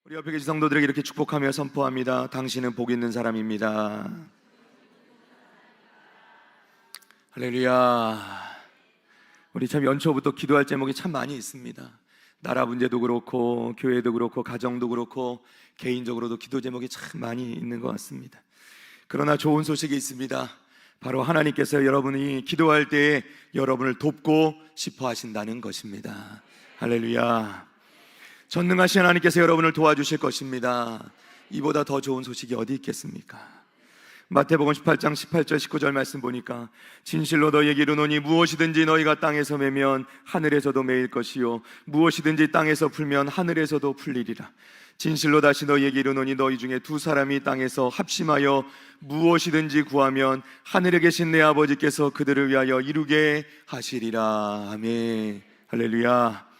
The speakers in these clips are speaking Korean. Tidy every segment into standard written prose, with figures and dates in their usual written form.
우리 옆에 계신 성도들에게 이렇게 축복하며 선포합니다. 당신은 복 있는 사람입니다. 할렐루야. 우리 참 연초부터 기도할 제목이 참 많이 있습니다. 나라 문제도 그렇고 교회도 그렇고 가정도 그렇고 개인적으로도 기도 제목이 참 많이 있는 것 같습니다. 그러나 좋은 소식이 있습니다. 바로 하나님께서 여러분이 기도할 때에 여러분을 돕고 싶어 하신다는 것입니다. 할렐루야. 전능하신 하나님께서 여러분을 도와주실 것입니다. 이보다 더 좋은 소식이 어디 있겠습니까? 마태복음 18장 18절 19절 말씀 보니까 진실로 너희에게 이르노니 무엇이든지 너희가 땅에서 매면 하늘에서도 매일 것이요 무엇이든지 땅에서 풀면 하늘에서도 풀리리라. 진실로 다시 너희에게 이르노니 너희 중에 두 사람이 땅에서 합심하여 무엇이든지 구하면 하늘에 계신 내 아버지께서 그들을 위하여 이루게 하시리라. 아멘. 할렐루야.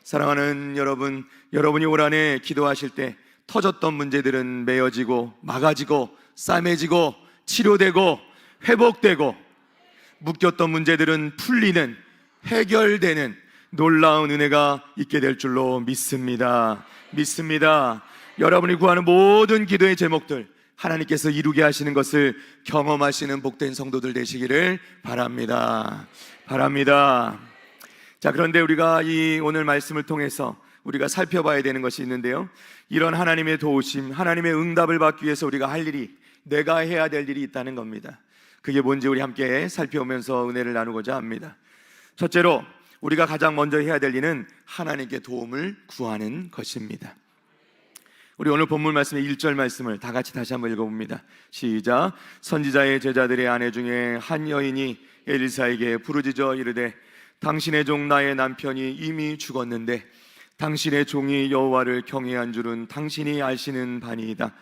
사랑하는 여러분, 여러분이 올 한해 기도하실 때 터졌던 문제들은 메어지고 막아지고 싸매지고 치료되고 회복되고 묶였던 문제들은 풀리는 해결되는 놀라운 은혜가 있게 될 줄로 믿습니다. 여러분이 구하는 모든 기도의 제목들 하나님께서 이루게 하시는 것을 경험하시는 복된 성도들 되시기를 바랍니다. 자, 그런데 우리가 이 오늘 말씀을 통해서 우리가 살펴봐야 되는 것이 있는데요, 이런 하나님의 도우심, 하나님의 응답을 받기 위해서 우리가 할 일이, 내가 해야 될 일이 있다는 겁니다. 그게 뭔지 우리 함께 살펴보면서 은혜를 나누고자 합니다. 첫째로 우리가 가장 먼저 해야 될 일은 하나님께 도움을 구하는 것입니다. 우리 오늘 본문 말씀의 1절 말씀을 다 같이 다시 한번 읽어봅니다. 시작. 선지자의 제자들의 아내 중에 한 여인이 엘리사에게 부르짖어 이르되 당신의 종 나의 남편이 이미 죽었는데 당신의 종이 여호와를 경외한 줄은 당신이 아시는 바니이다.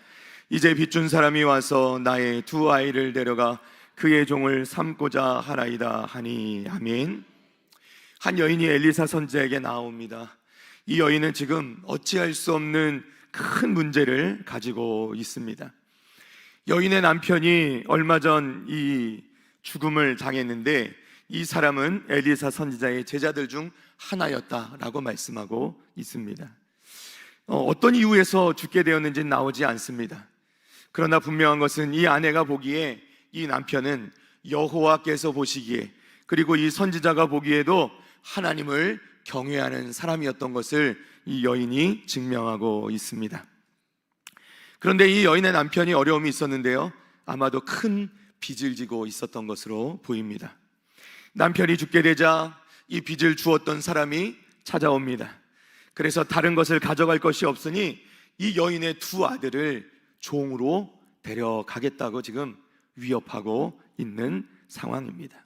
이제 빚준 사람이 와서 나의 두 아이를 데려가 그의 종을 삼고자 하나이다 하니. 아멘. 한 여인이 엘리사 선지자에게 나옵니다. 이 여인은 지금 어찌할 수 없는 큰 문제를 가지고 있습니다. 여인의 남편이 얼마 전 이 죽음을 당했는데 이 사람은 엘리사 선지자의 제자들 중 하나였다라고 말씀하고 있습니다. 어떤 이유에서 죽게 되었는지는 나오지 않습니다. 그러나 분명한 것은 이 아내가 보기에 이 남편은 여호와께서 보시기에, 그리고 이 선지자가 보기에도 하나님을 경외하는 사람이었던 것을 이 여인이 증명하고 있습니다. 그런데 이 여인의 남편이 어려움이 있었는데요, 아마도 큰 빚을 지고 있었던 것으로 보입니다. 남편이 죽게 되자 이 빚을 주었던 사람이 찾아옵니다. 그래서 다른 것을 가져갈 것이 없으니 이 여인의 두 아들을 종으로 데려가겠다고 지금 위협하고 있는 상황입니다.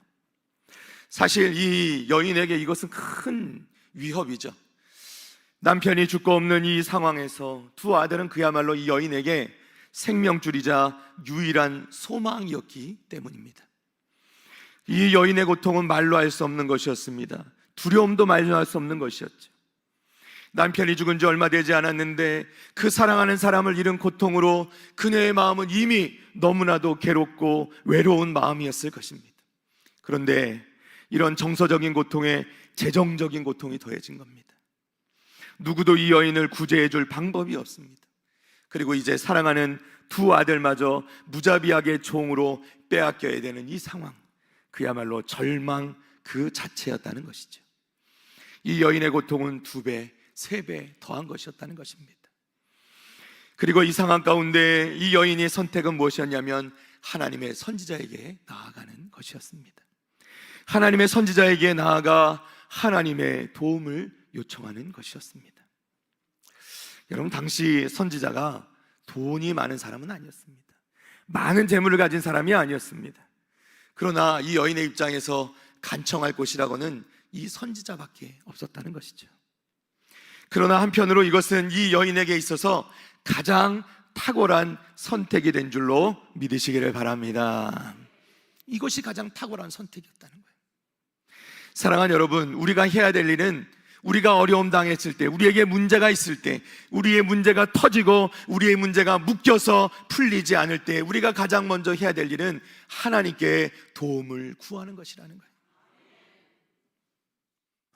사실 이 여인에게 이것은 큰 위협이죠. 남편이 죽고 없는 이 상황에서 두 아들은 그야말로 이 여인에게 생명줄이자 유일한 소망이었기 때문입니다. 이 여인의 고통은 말로 할 수 없는 것이었습니다. 두려움도 말로 할 수 없는 것이었죠. 남편이 죽은 지 얼마 되지 않았는데 그 사랑하는 사람을 잃은 고통으로 그녀의 마음은 이미 너무나도 괴롭고 외로운 마음이었을 것입니다. 그런데 이런 정서적인 고통에 재정적인 고통이 더해진 겁니다. 누구도 이 여인을 구제해 줄 방법이 없습니다. 그리고 이제 사랑하는 두 아들마저 무자비하게 종으로 빼앗겨야 되는 이 상황, 그야말로 절망 그 자체였다는 것이죠. 이 여인의 고통은 2배, 3배 더한 것이었다는 것입니다. 그리고 이 상황 가운데 이 여인의 선택은 무엇이었냐면 하나님의 선지자에게 나아가는 것이었습니다. 하나님의 선지자에게 나아가 하나님의 도움을 요청하는 것이었습니다. 여러분, 당시 선지자가 돈이 많은 사람은 아니었습니다. 많은 재물을 가진 사람이 아니었습니다. 그러나 이 여인의 입장에서 간청할 곳이라고는 이 선지자밖에 없었다는 것이죠. 그러나 한편으로 이것은 이 여인에게 있어서 가장 탁월한 선택이 된 줄로 믿으시기를 바랍니다. 이것이 가장 탁월한 선택이었다는 거예요. 사랑하는 여러분, 우리가 해야 될 일은 우리가 어려움 당했을 때, 우리에게 문제가 있을 때, 우리의 문제가 터지고 우리의 문제가 묶여서 풀리지 않을 때 우리가 가장 먼저 해야 될 일은 하나님께 도움을 구하는 것이라는 거예요.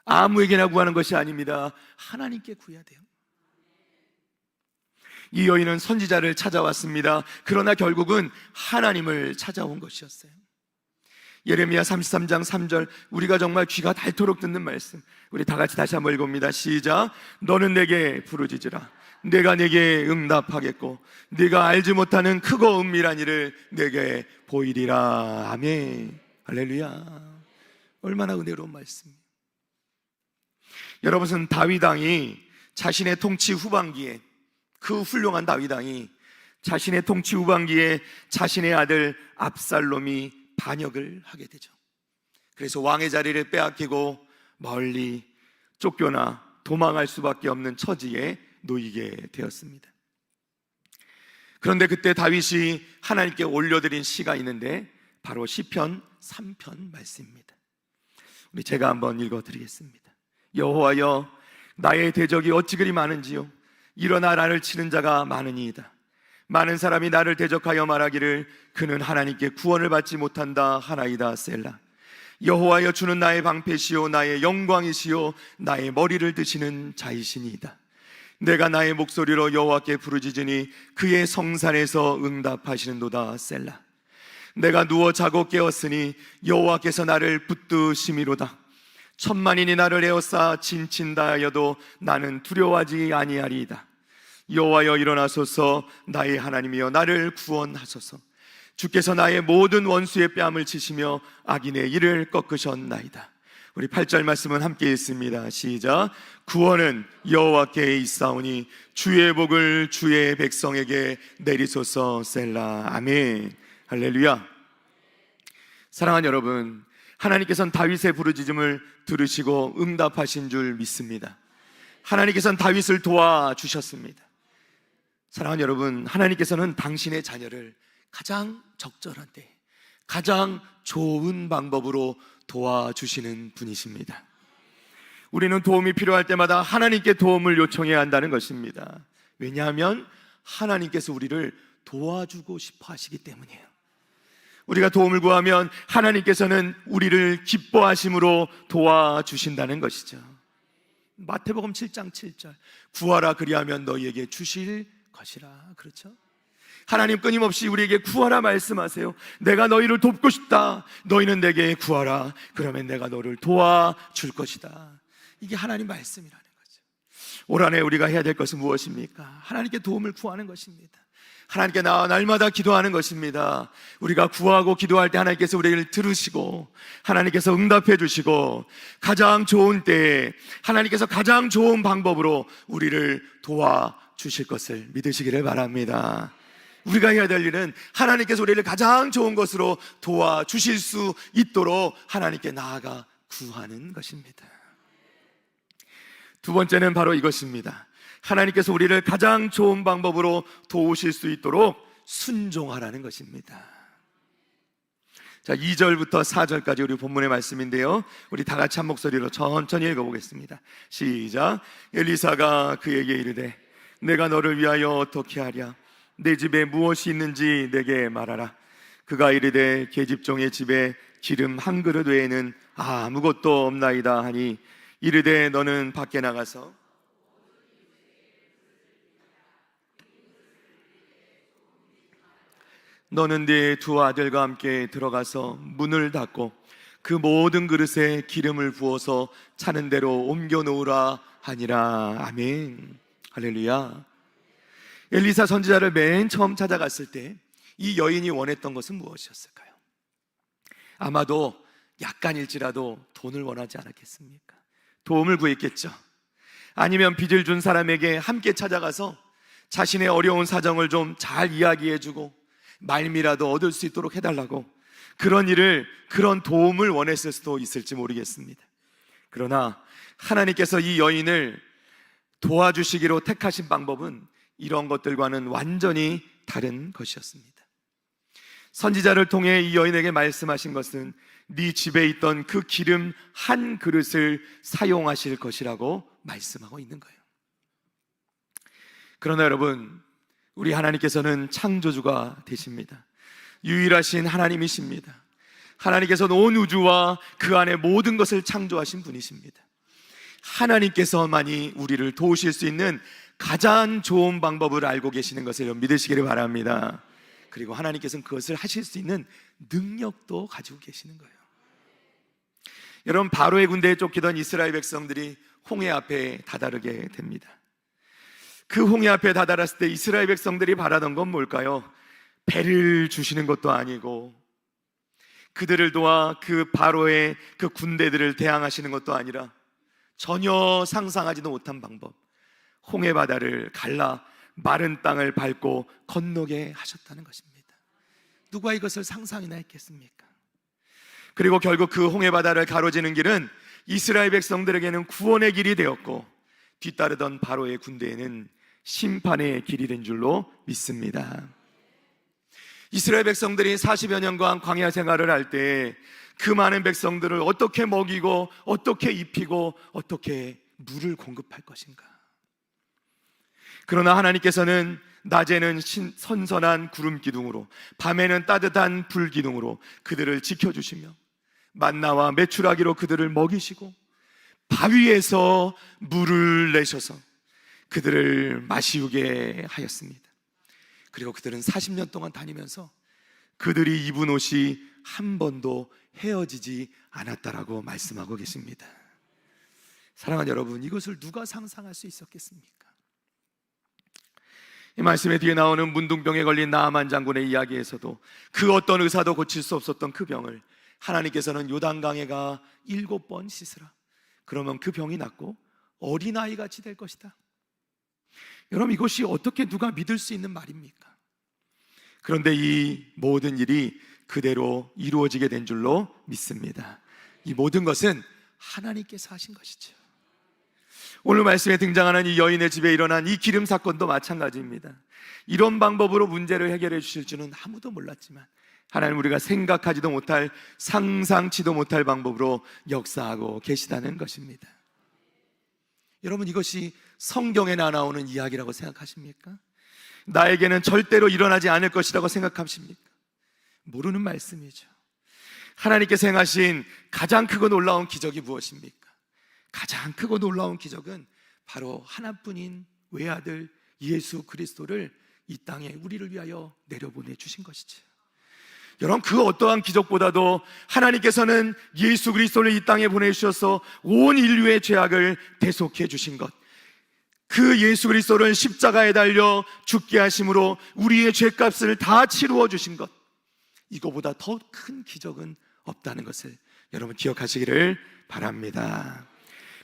아무에게나 구하는 것이 아닙니다. 하나님께 구해야 돼요. 이 여인은 선지자를 찾아왔습니다. 그러나 결국은 하나님을 찾아온 것이었어요. 예레미야 33장 3절, 우리가 정말 귀가 닳도록 듣는 말씀, 우리 다 같이 다시 한번 읽어봅니다. 시작. 너는 내게 부르짖으라. 내가 내게 응답하겠고 네가 알지 못하는 크고 은밀한 일을 내게 보이리라. 아멘. 할렐루야. 얼마나 은혜로운 말씀이에요. 여러분, 다윗 왕이 자신의 통치 후반기에, 그 훌륭한 다윗 왕이 자신의 통치 후반기에 자신의 아들 압살롬이 반역을 하게 되죠. 그래서 왕의 자리를 빼앗기고 멀리 쫓겨나 도망할 수밖에 없는 처지에 놓이게 되었습니다. 그런데 그때 다윗이 하나님께 올려드린 시가 있는데 바로 시편 3편 말씀입니다. 우리 제가 한번 읽어드리겠습니다. 여호와여, 나의 대적이 어찌 그리 많은지요. 일어나 나를 치는 자가 많으니이다. 많은 사람이 나를 대적하여 말하기를 그는 하나님께 구원을 받지 못한다 하나이다. 셀라. 여호와여, 주는 나의 방패시요 나의 영광이시요 나의 머리를 드시는 자이시니이다. 내가 나의 목소리로 여호와께 부르짖으니 그의 성산에서 응답하시는도다. 셀라. 내가 누워 자고 깨었으니 여호와께서 나를 붙드심이로다. 천만인이 나를 에워싸 진친다 하여도 나는 두려워하지 아니하리이다. 여호와여, 일어나소서. 나의 하나님이여, 나를 구원하소서. 주께서 나의 모든 원수의 뺨을 치시며 악인의 이를 꺾으셨나이다. 우리 8절 말씀은 함께 읽습니다. 시작. 구원은 여호와께 있사오니 주의 복을 주의 백성에게 내리소서. 셀라. 아멘. 할렐루야. 사랑하는 여러분, 하나님께서는 다윗의 부르짖음을 들으시고 응답하신 줄 믿습니다. 하나님께서는 다윗을 도와주셨습니다. 사랑하는 여러분, 하나님께서는 당신의 자녀를 가장 적절한 때, 가장 좋은 방법으로 도와주시는 분이십니다. 우리는 도움이 필요할 때마다 하나님께 도움을 요청해야 한다는 것입니다. 왜냐하면 하나님께서 우리를 도와주고 싶어 하시기 때문이에요. 우리가 도움을 구하면 하나님께서는 우리를 기뻐하심으로 도와주신다는 것이죠. 마태복음 7장 7절, 구하라 그리하면 너희에게 주실 것이라. 그렇죠? 하나님 끊임없이 우리에게 구하라 말씀하세요. 내가 너희를 돕고 싶다. 너희는 내게 구하라. 그러면 내가 너를 도와줄 것이다. 이게 하나님 말씀이라는 거죠. 올 한해 우리가 해야 될 것은 무엇입니까? 하나님께 도움을 구하는 것입니다. 하나님께 날마다 기도하는 것입니다. 우리가 구하고 기도할 때 하나님께서 우리를 들으시고 하나님께서 응답해 주시고 가장 좋은 때에 하나님께서 가장 좋은 방법으로 우리를 도와주실 것을 믿으시기를 바랍니다. 우리가 해야 될 일은 하나님께서 우리를 가장 좋은 것으로 도와주실 수 있도록 하나님께 나아가 구하는 것입니다. 두 번째는 바로 이것입니다. 하나님께서 우리를 가장 좋은 방법으로 도우실 수 있도록 순종하라는 것입니다. 자, 2절부터 4절까지 우리 본문의 말씀인데요, 우리 다 같이 한 목소리로 천천히 읽어보겠습니다. 시작. 엘리사가 그에게 이르되 내가 너를 위하여 어떻게 하랴? 내 집에 무엇이 있는지 내게 말하라. 그가 이르되 계집종의 집에 기름 한 그릇 외에는 아무것도 없나이다 하니 이르되 너는 밖에 나가서 너는 네 두 아들과 함께 들어가서 문을 닫고 그 모든 그릇에 기름을 부어서 차는 대로 옮겨 놓으라 하니라. 아멘. 할렐루야. 엘리사 선지자를 맨 처음 찾아갔을 때 이 여인이 원했던 것은 무엇이었을까요? 아마도 약간일지라도 돈을 원하지 않았겠습니까? 도움을 구했겠죠. 아니면 빚을 준 사람에게 함께 찾아가서 자신의 어려운 사정을 좀 잘 이야기해주고 말미라도 얻을 수 있도록 해달라고, 그런 도움을 원했을 수도 있을지 모르겠습니다. 그러나 하나님께서 이 여인을 도와주시기로 택하신 방법은 이런 것들과는 완전히 다른 것이었습니다. 선지자를 통해 이 여인에게 말씀하신 것은 네 집에 있던 그 기름 한 그릇을 사용하실 것이라고 말씀하고 있는 거예요. 그러나 여러분, 우리 하나님께서는 창조주가 되십니다. 유일하신 하나님이십니다. 하나님께서는 온 우주와 그 안에 모든 것을 창조하신 분이십니다. 하나님께서만이 우리를 도우실 수 있는 가장 좋은 방법을 알고 계시는 것을 믿으시기를 바랍니다. 그리고 하나님께서는 그것을 하실 수 있는 능력도 가지고 계시는 거예요. 여러분, 바로의 군대에 쫓기던 이스라엘 백성들이 홍해 앞에 다다르게 됩니다. 그 홍해 앞에 다다랐을 때 이스라엘 백성들이 바라던 건 뭘까요? 배를 주시는 것도 아니고, 그들을 도와 그 바로의 그 군대들을 대항하시는 것도 아니라 전혀 상상하지도 못한 방법, 홍해 바다를 갈라 마른 땅을 밟고 건너게 하셨다는 것입니다. 누가 이것을 상상이나 했겠습니까? 그리고 결국 그 홍해 바다를 가로지는 길은 이스라엘 백성들에게는 구원의 길이 되었고, 뒤따르던 바로의 군대에는 심판의 길이 된 줄로 믿습니다. 이스라엘 백성들이 40여 년간 광야 생활을 할 때 그 많은 백성들을 어떻게 먹이고 어떻게 입히고 어떻게 물을 공급할 것인가? 그러나 하나님께서는 낮에는 선선한 구름 기둥으로, 밤에는 따뜻한 불 기둥으로 그들을 지켜주시며 만나와 메추라기로 그들을 먹이시고 바위에서 물을 내셔서 그들을 마시우게 하였습니다. 그리고 그들은 40년 동안 다니면서 그들이 입은 옷이 한 번도 헤어지지 않았다라고 말씀하고 계십니다. 사랑하는 여러분, 이것을 누가 상상할 수 있었겠습니까? 이 말씀의 뒤에 나오는 문둥병에 걸린 나아만 장군의 이야기에서도 그 어떤 의사도 고칠 수 없었던 그 병을 하나님께서는 요단강에 가 7번 씻으라, 그러면 그 병이 낫고 어린아이같이 될 것이다. 여러분, 이것이 어떻게 누가 믿을 수 있는 말입니까? 그런데 이 모든 일이 그대로 이루어지게 된 줄로 믿습니다. 이 모든 것은 하나님께서 하신 것이죠. 오늘 말씀에 등장하는 이 여인의 집에 일어난 이 기름 사건도 마찬가지입니다. 이런 방법으로 문제를 해결해 주실 줄은 아무도 몰랐지만 하나님, 우리가 생각하지도 못할, 상상치도 못할 방법으로 역사하고 계시다는 것입니다. 여러분, 이것이 성경에 나오는 이야기라고 생각하십니까? 나에게는 절대로 일어나지 않을 것이라고 생각하십니까? 모르는 말씀이죠. 하나님께서 행하신 가장 크고 놀라운 기적이 무엇입니까? 가장 크고 놀라운 기적은 바로 하나뿐인 외아들 예수 그리스도를 이 땅에 우리를 위하여 내려보내 주신 것이죠. 여러분, 그 어떠한 기적보다도 하나님께서는 예수 그리스도를 이 땅에 보내주셔서 온 인류의 죄악을 대속해 주신 것, 그 예수 그리스도를 십자가에 달려 죽게 하심으로 우리의 죄값을 다 치루어 주신 것, 이거보다 더 큰 기적은 없다는 것을 여러분 기억하시기를 바랍니다.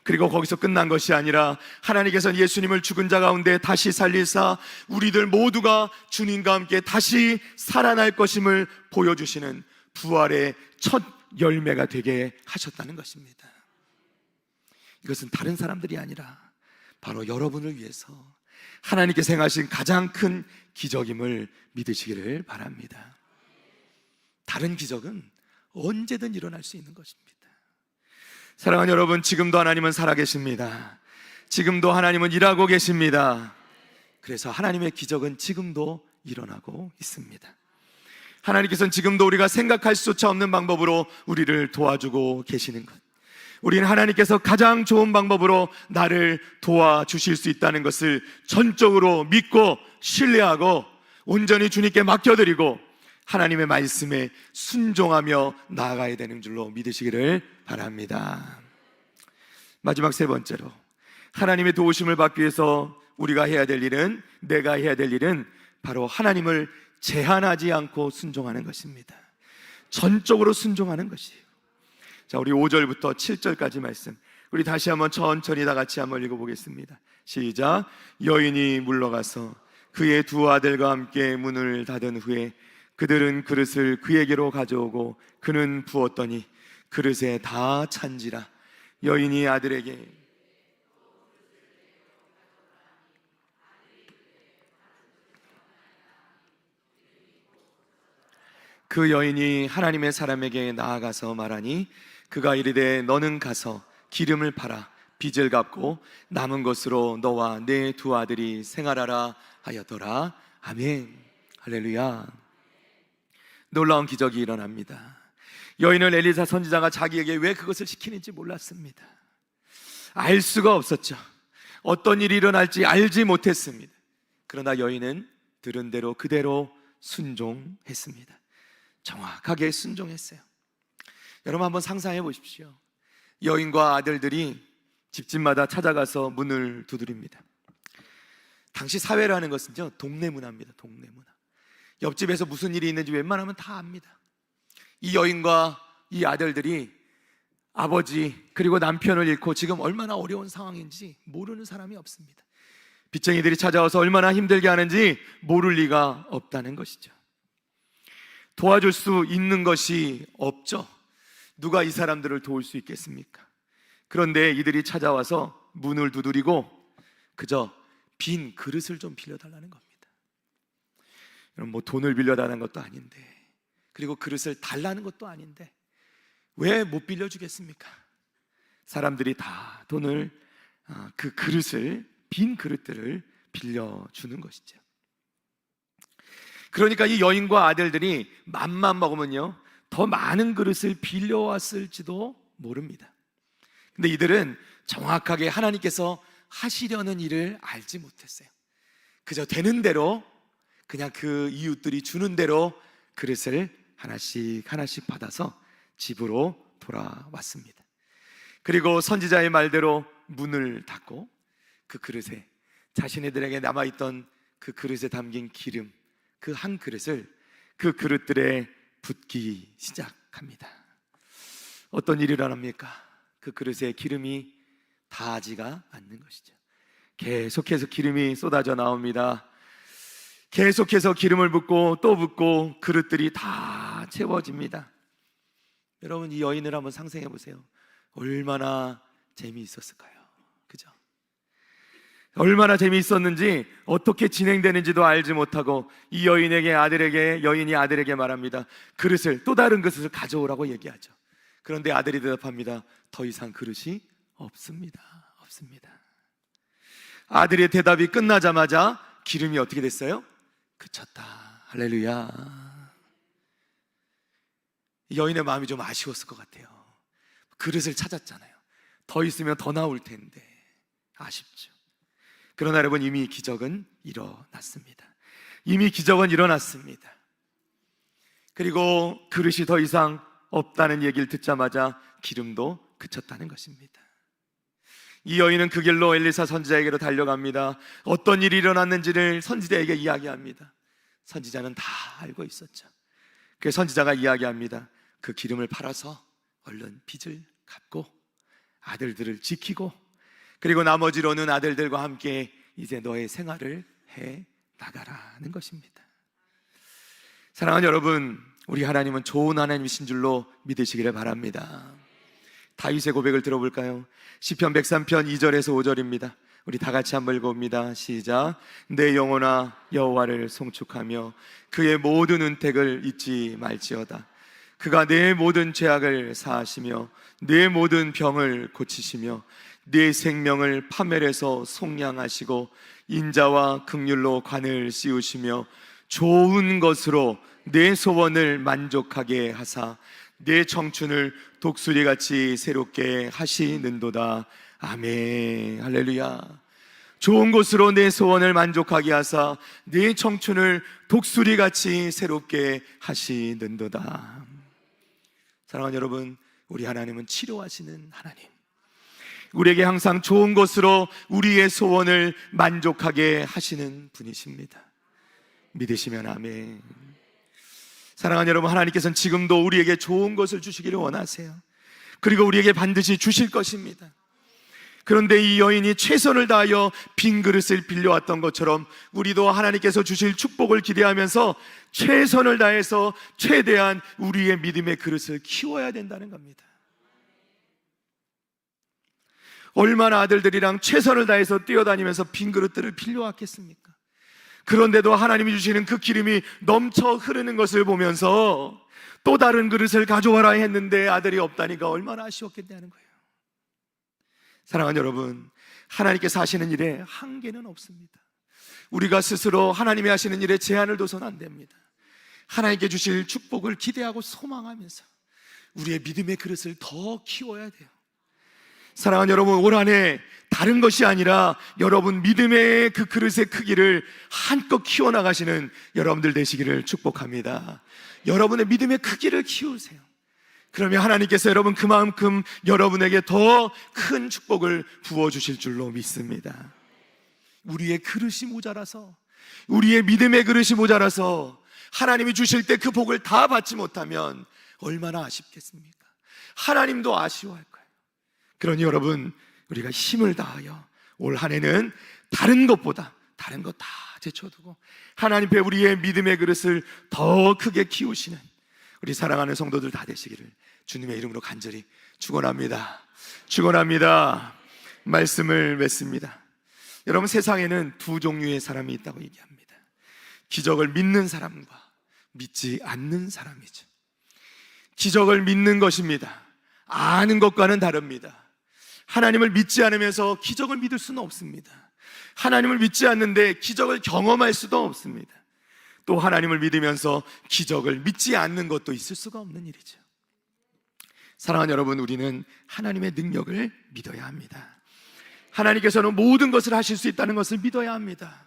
그리고 거기서 끝난 것이 아니라 하나님께서는 예수님을 죽은 자 가운데 다시 살리사 우리들 모두가 주님과 함께 다시 살아날 것임을 보여주시는 부활의 첫 열매가 되게 하셨다는 것입니다. 이것은 다른 사람들이 아니라 바로 여러분을 위해서 하나님께서 행하신 가장 큰 기적임을 믿으시기를 바랍니다. 다른 기적은 언제든 일어날 수 있는 것입니다. 사랑하는 여러분, 지금도 하나님은 살아계십니다. 지금도 하나님은 일하고 계십니다. 그래서 하나님의 기적은 지금도 일어나고 있습니다. 하나님께서는 지금도 우리가 생각할 수조차 없는 방법으로 우리를 도와주고 계시는 것, 우리는 하나님께서 가장 좋은 방법으로 나를 도와주실 수 있다는 것을 전적으로 믿고 신뢰하고 온전히 주님께 맡겨드리고 하나님의 말씀에 순종하며 나아가야 되는 줄로 믿으시기를 바랍니다. 마지막 세 번째로, 하나님의 도우심을 받기 위해서 우리가 해야 될 일은, 내가 해야 될 일은 바로 하나님을 제한하지 않고 순종하는 것입니다. 전적으로 순종하는 것이에요. 자, 우리 5절부터 7절까지 말씀, 우리 다시 한번 천천히 다 같이 한번 읽어보겠습니다. 시작. 여인이 물러가서 그의 두 아들과 함께 문을 닫은 후에 그들은 그릇을 그에게로 가져오고 그는 부었더니 그릇에 다 찬지라. 여인이 아들에게 그 여인이 하나님의 사람에게 나아가서 말하니 그가 이르되 너는 가서 기름을 팔아 빚을 갚고 남은 것으로 너와 내 두 아들이 생활하라 하였더라. 아멘. 할렐루야. 놀라운 기적이 일어납니다. 여인은 엘리사 선지자가 자기에게 왜 그것을 시키는지 몰랐습니다. 알 수가 없었죠. 어떤 일이 일어날지 알지 못했습니다. 그러나 여인은 들은 대로 그대로 순종했습니다. 정확하게 순종했어요. 여러분 한번 상상해 보십시오. 여인과 아들들이 집집마다 찾아가서 문을 두드립니다. 당시 사회라는 것은요, 동네 문화입니다. 동네 문화. 옆집에서 무슨 일이 있는지 웬만하면 다 압니다. 이 여인과 이 아들들이 아버지 그리고 남편을 잃고 지금 얼마나 어려운 상황인지 모르는 사람이 없습니다. 빚쟁이들이 찾아와서 얼마나 힘들게 하는지 모를 리가 없다는 것이죠. 도와줄 수 있는 것이 없죠. 누가 이 사람들을 도울 수 있겠습니까? 그런데 이들이 찾아와서 문을 두드리고 그저 빈 그릇을 좀 빌려달라는 겁니다. 여러분, 뭐 돈을 빌려달라는 것도 아닌데, 그리고 그릇을 달라는 것도 아닌데 왜 못 빌려주겠습니까? 사람들이 다 돈을, 그 그릇을, 빈 그릇들을 빌려주는 것이죠. 그러니까 이 여인과 아들들이 맘만 먹으면요, 더 많은 그릇을 빌려왔을지도 모릅니다. 근데 이들은 정확하게 하나님께서 하시려는 일을 알지 못했어요. 그저 되는 대로, 그냥 그 이웃들이 주는 대로 그릇을 하나씩 하나씩 받아서 집으로 돌아왔습니다. 그리고 선지자의 말대로 문을 닫고 그 그릇에, 자신들에게 남아있던 그 그릇에 담긴 기름, 그 한 그릇을 그 그릇들에 붓기 시작합니다. 어떤 일이 일어납니까? 그 그릇에 기름이 다하지가 않는 것이죠. 계속해서 기름이 쏟아져 나옵니다. 계속해서 기름을 붓고 또 붓고 그릇들이 다 채워집니다. 여러분, 이 여인을 한번 상상해 보세요. 얼마나 재미있었을까요? 그죠? 얼마나 재미있었는지, 어떻게 진행되는지도 알지 못하고 이 여인에게, 아들에게, 여인이 아들에게 말합니다. 그릇을, 또 다른 그릇을 가져오라고 얘기하죠. 그런데 아들이 대답합니다. 더 이상 그릇이 없습니다. 없습니다. 아들의 대답이 끝나자마자 기름이 어떻게 됐어요? 그쳤다. 할렐루야. 여인의 마음이 좀 아쉬웠을 것 같아요. 그릇을 찾았잖아요. 더 있으면 더 나올 텐데 아쉽죠. 그러나 여러분, 이미 기적은 일어났습니다. 이미 기적은 일어났습니다. 그리고 그릇이 더 이상 없다는 얘기를 듣자마자 기름도 그쳤다는 것입니다. 이 여인은 그 길로 엘리사 선지자에게로 달려갑니다. 어떤 일이 일어났는지를 선지자에게 이야기합니다. 선지자는 다 알고 있었죠. 그래서 선지자가 이야기합니다. 그 기름을 팔아서 얼른 빚을 갚고 아들들을 지키고, 그리고 나머지로는 아들들과 함께 이제 너의 생활을 해 나가라는 것입니다. 사랑하는 여러분, 우리 하나님은 좋은 하나님이신 줄로 믿으시기를 바랍니다. 다윗의 고백을 들어볼까요? 시편 103편 2절에서 5절입니다. 우리 다 같이 한번 읽어봅니다. 시작. 내 영혼아 여호와를 송축하며 그의 모든 은택을 잊지 말지어다. 그가 내 모든 죄악을 사하시며 내 모든 병을 고치시며 내 생명을 파멸해서 속량하시고 인자와 긍휼로 관을 씌우시며 좋은 것으로 내 소원을 만족하게 하사 내 청춘을 독수리같이 새롭게 하시는도다. 아멘. 할렐루야. 좋은 것으로 내 소원을 만족하게 하사 내 청춘을 독수리같이 새롭게 하시는도다. 사랑하는 여러분, 우리 하나님은 치료하시는 하나님, 우리에게 항상 좋은 것으로 우리의 소원을 만족하게 하시는 분이십니다. 믿으시면 아멘. 사랑하는 여러분, 하나님께서는 지금도 우리에게 좋은 것을 주시기를 원하세요. 그리고 우리에게 반드시 주실 것입니다. 그런데 이 여인이 최선을 다하여 빈 그릇을 빌려왔던 것처럼 우리도 하나님께서 주실 축복을 기대하면서 최선을 다해서 최대한 우리의 믿음의 그릇을 키워야 된다는 겁니다. 얼마나 아들들이랑 최선을 다해서 뛰어다니면서 빈 그릇들을 빌려왔겠습니까? 그런데도 하나님이 주시는 그 기름이 넘쳐 흐르는 것을 보면서 또 다른 그릇을 가져와라 했는데 아들이 없다니까 얼마나 아쉬웠겠냐는 거예요. 사랑하는 여러분, 하나님께서 하시는 일에 한계는 없습니다. 우리가 스스로 하나님이 하시는 일에 제한을 둬서는 안 됩니다. 하나님께 주실 축복을 기대하고 소망하면서 우리의 믿음의 그릇을 더 키워야 돼요. 사랑하는 여러분, 올 한해 다른 것이 아니라 여러분 믿음의 그 그릇의 크기를 한껏 키워나가시는 여러분들 되시기를 축복합니다. 여러분의 믿음의 크기를 키우세요. 그러면 하나님께서 여러분 그만큼 여러분에게 더 큰 축복을 부어주실 줄로 믿습니다. 우리의 그릇이 모자라서, 우리의 믿음의 그릇이 모자라서 하나님이 주실 때 그 복을 다 받지 못하면 얼마나 아쉽겠습니까? 하나님도 아쉬워할 거예요. 그러니 여러분, 우리가 힘을 다하여 올 한 해는 다른 것보다 다른 것 다 제쳐두고 하나님 앞에 우리의 믿음의 그릇을 더 크게 키우시는 우리 사랑하는 성도들 다 되시기를 주님의 이름으로 간절히 축원합니다. 축원합니다. 말씀을 맺습니다. 여러분, 세상에는 두 종류의 사람이 있다고 얘기합니다. 기적을 믿는 사람과 믿지 않는 사람이죠. 기적을 믿는 것입니다. 아는 것과는 다릅니다. 하나님을 믿지 않으면서 기적을 믿을 수는 없습니다. 하나님을 믿지 않는데 기적을 경험할 수도 없습니다. 또 하나님을 믿으면서 기적을 믿지 않는 것도 있을 수가 없는 일이죠. 사랑하는 여러분, 우리는 하나님의 능력을 믿어야 합니다. 하나님께서는 모든 것을 하실 수 있다는 것을 믿어야 합니다.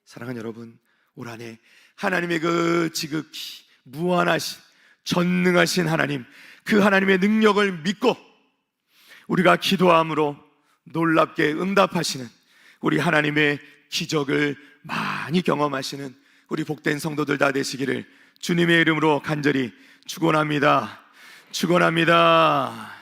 사랑하는 여러분, 올 한 해 하나님의 그 지극히 무한하신 전능하신 하나님, 그 하나님의 능력을 믿고 우리가 기도함으로 놀랍게 응답하시는 우리 하나님의 기적을 많이 경험하시는 우리 복된 성도들 다 되시기를 주님의 이름으로 간절히 축원합니다. 축원합니다.